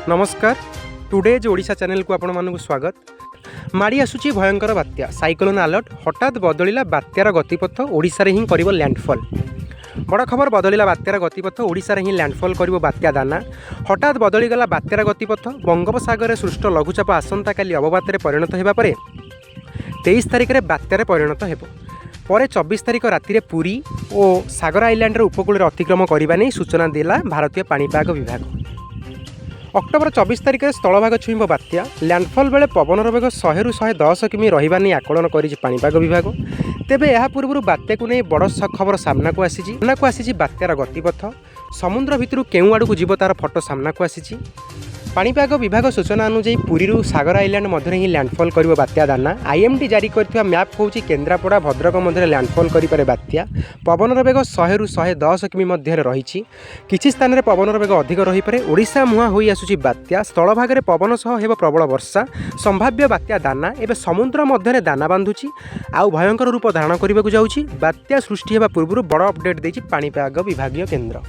नमस्कार today's Odisha channel को आपण मानक स्वागत। माड़ी आसुची भयंकर बात्या साइक्लोन अलर्ट हठात बदलिला बात्यार गतिपथ ओडिशा रे ही करिवो लैंडफॉल। बड़ खबर बदलिला बात्यार गतिपथ ओडिशा रे ही लैंडफॉल करिवो बात्या दाना। हठात बदलीगला बात्यार गतिपथ बंगोपसागर रे सृष्ट लघुचाप आसंता काली अवबात परिणत हेबा परे 23 तारिख रे बात्यार परिणत हेबो। पर 24 तारिख राति पुरी और सागर आइलैंड उपकूल अतिक्रम करने नहीं सूचना देला भारतीय पाणीपाग विभाग। अक्टोबर 24 तारिख में स्थलभाग छुईब बात्या लैंडफॉल बेले पवनर वेग 100 ରୁ 110 किमी रहिबा नहीं आकलन करिछि पाणीपाग विभाग। तेबे यह पूर्व बात्या को नहीं बड़ खबर सामना को आसी बात्यार गतिपथ समुद्र भितर केउ आड़ को जीव तार फटो सामना को आसी। पाणीपाग विभाग सूचना अनुଯାयी पुरी सागर आइलैंड मध्य ही लैंडफॉल कर बात्या दाना। आईएमडी जारी करथिबा मैप कहूँ केन्द्रापड़ा भद्रक मध्य लैंडफॉल करिपारे बात्या। पवनर वेग 100 ରୁ 110 किमी मध्य रही। किछि स्थान रे पवनर वेग अधिक रहीपरे। ओडिशा मुहां होई आसुची बात्या स्थलभाग में पवन सह हेब प्रबल वर्षा संभाव्य बात्या दाना एवं समुद्र मध्य दाना बांधुची आउ भयंकर रूप धारण करने को जाउची। बात्या सृष्टि हेबा पूर्व बड़ अपडेट देछि पाणीपाग विभागीय केन्द्र।